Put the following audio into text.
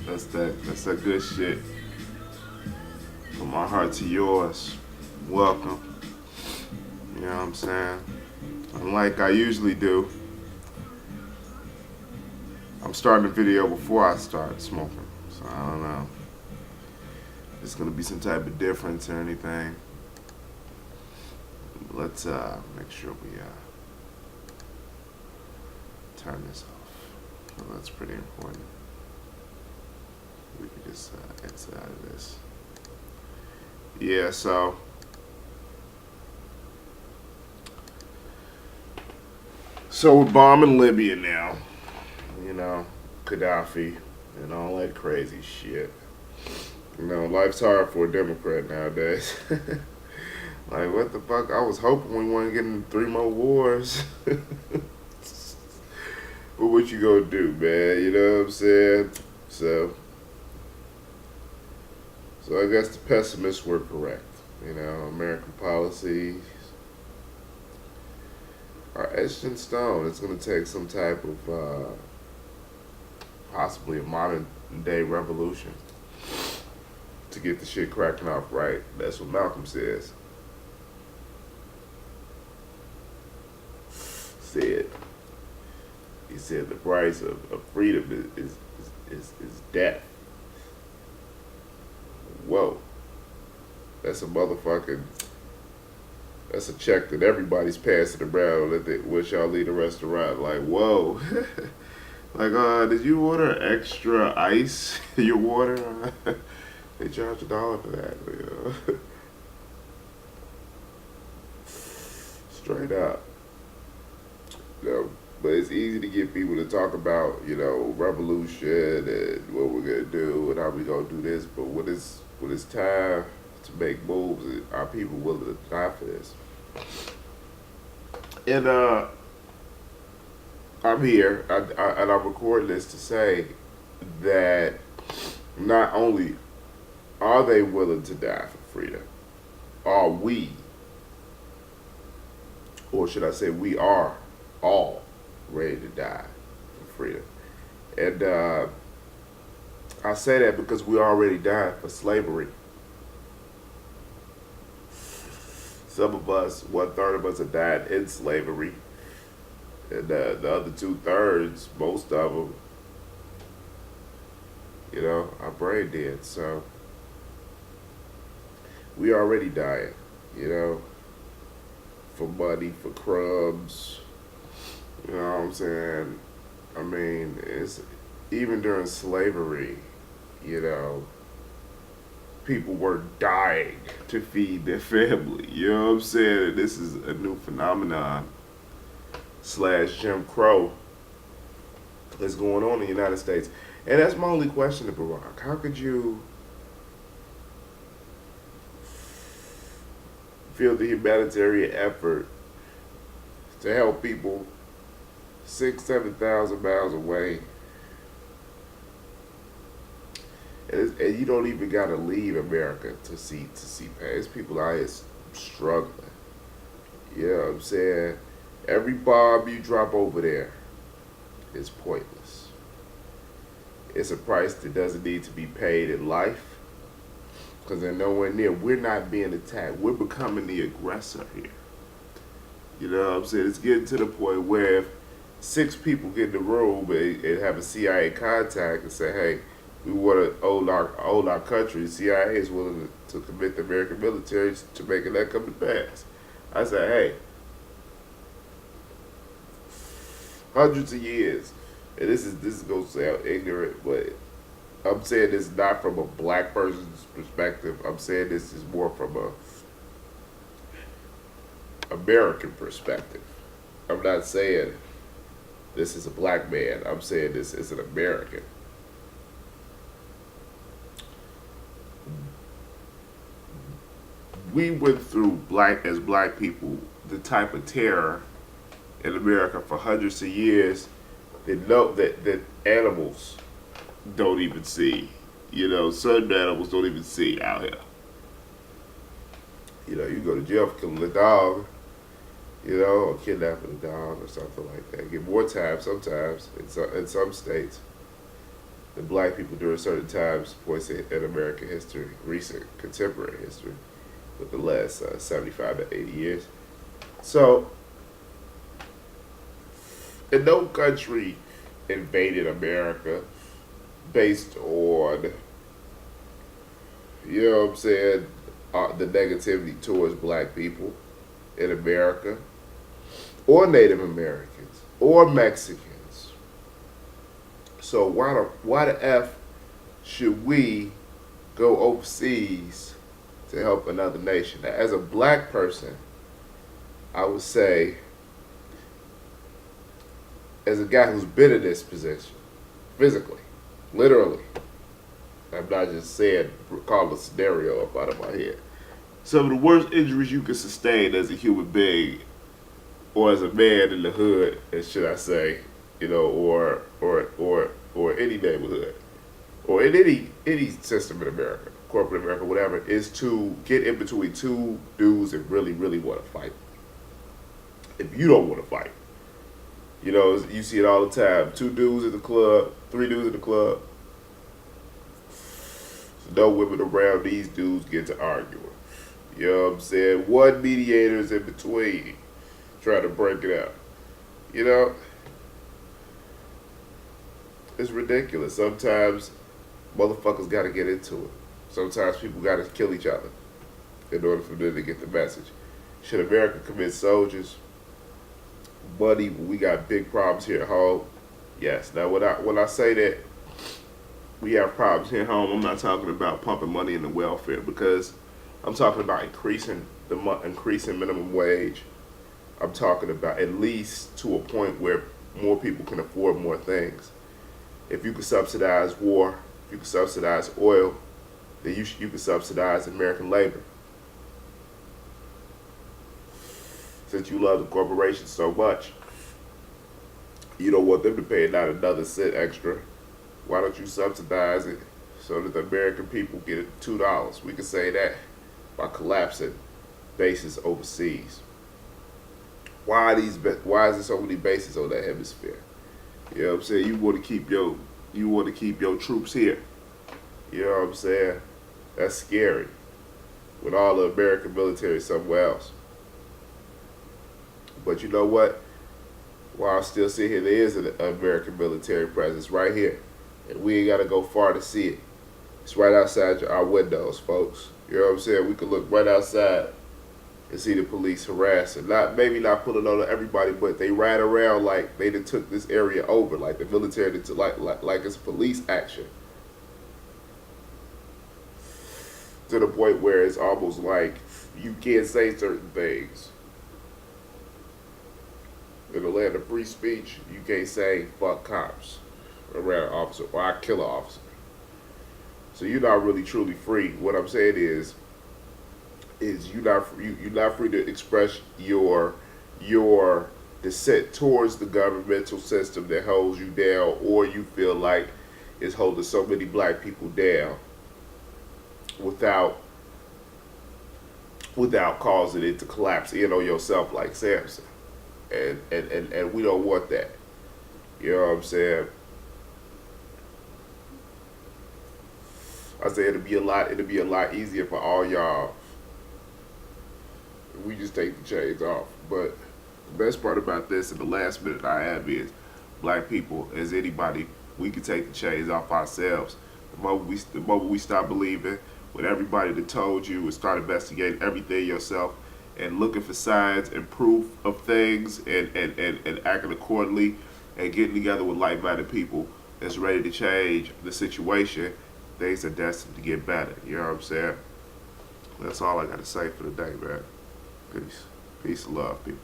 That's that good shit. From my heart to yours. Welcome. You know what I'm saying? Unlike I usually do, I'm starting the video before I start smoking. So I don't know. If it's gonna be some type of difference or anything. Let's make sure we turn this off. Well, that's pretty important. We can just exit out of this. Yeah, so we're bombing Libya now. You know, Gaddafi and all that crazy shit. You know, life's hard for a Democrat nowadays. Like, what the fuck? I was hoping we weren't getting 3 more wars. But what you gonna do, man? You know what I'm saying? So I guess the pessimists were correct. You know, American policies are etched in stone. It's going to take some type of possibly a modern day revolution to get the shit cracking off right. That's what Malcolm says. He said the price of freedom is death. Whoa. That's a motherfucking, that's a check that everybody's passing around at the wish y'all leave the restaurant. Like, whoa. Like, did you order extra ice in your water? They charge $1 for that. You know? Straight up. You know, but it's easy to get people to talk about, you know, revolution and what we're gonna do and how we gonna do this. But when it's time to make moves, are people willing to die for this? And I'm here, and I'm recording this to say that not only are they willing to die for freedom, are we, or should I say, we are all ready to die for freedom. And I say that because we already died for slavery. Some of us, 1/3 of us have died in slavery. And the other 2/3, most of them, you know, are brain dead. So we already dying, you know, for money, for crumbs. You know what I'm saying? I mean, it's even during slavery, you know, people were dying to feed their family. You know what I'm saying? This is a new phenomenon / Jim Crow that's going on in the United States. And that's my only question to Barack. How could you feel the humanitarian effort to help people 6,000-7,000 miles away, and you don't even gotta leave America to see pain? There's people out here struggling. You know what I'm saying? Every bomb you drop over there is pointless. It's a price that doesn't need to be paid in life, because they're nowhere near. We're not being attacked. We're becoming the aggressor here. You know what I'm saying? It's getting to the point where if 6 people get in the room and have a CIA contact and say, hey, we want to own our country, the CIA is willing to commit the American military to making that come to pass. I say, hey, hundreds of years, and this is going to sound ignorant, but I'm saying this not from a black person's perspective. I'm saying this is more from a American perspective. I'm not saying this is a black man. I'm saying this is an American. We went through as black people the type of terror in America for hundreds of years that animals don't even see. You know, certain animals don't even see out here. You know, you go to jail for killing a dog, you know, or kidnapping a dog or something like that. Get more time sometimes in some states. the black people during certain times, points in American history, recent contemporary history, with the last 75 to 80 years. So, and no country invaded America based on, you know what I'm saying, the negativity towards black people in America, or Native Americans, or Mexicans. So why the F should we go overseas to help another nation? Now, as a black person, I would say, as a guy who's been in this position, physically, literally, I'm not just saying, call a scenario up out of my head. Some of the worst injuries you can sustain as a human being, or as a man in the hood, as should I say, you know, or any neighborhood, or in any system in America, corporate America, whatever, is to get in between two dudes that really, really want to fight. If you don't want to fight, you know, you see it all the time. Two dudes at the club, three dudes at the club. No women around, these dudes get to arguing. You know what I'm saying? One mediator's in between trying to break it out. You know? It's ridiculous. Sometimes motherfuckers gotta get into it. Sometimes people gotta kill each other in order for them to get the message. Should America commit soldiers? Buddy, we got big problems here at home. Yes. Now when I say that we have problems here at home, I'm not talking about pumping money into welfare, because I'm talking about increasing minimum wage. I'm talking about at least to a point where more people can afford more things. If you can subsidize war, if you can subsidize oil, then you can subsidize American labor. Since you love the corporations so much, you don't want them to pay not another cent extra. Why don't you subsidize it so that the American people get $2? We can say that by collapsing bases overseas. Why is there so many bases on that hemisphere? You know what I'm saying? You want to keep your troops here. You know what I'm saying? That's scary. With all the American military somewhere else. But you know what? While I still sit here, there is an American military presence right here. And we ain't got to go far to see it. It's right outside our windows, folks. You know what I'm saying? We can look right outside and see the police harassing. Maybe not pulling on everybody, but they ride around like they done took this area over, like the military did, like it's police action. To the point where it's almost like you can't say certain things. In the land of free speech, you can't say fuck cops around an officer, or I kill an officer. So you're not really truly free. What I'm saying is you're not free to express your dissent towards the governmental system that holds you down, or you feel like is holding so many black people down without causing it to collapse in on yourself like Samson. And we don't want that. You know what I'm saying? I say it'll be a lot easier for all y'all if we just take the chains off. But the best part about this, in the last minute I have, is black people, as anybody, we can take the chains off ourselves. The moment we stop believing what everybody that told you, and start investigating everything yourself and looking for signs and proof of things, and acting accordingly, and getting together with like-minded people that's ready to change the situation, things are destined to get better. You know what I'm saying? That's all I got to say for the day, man. Peace. Peace and love, people.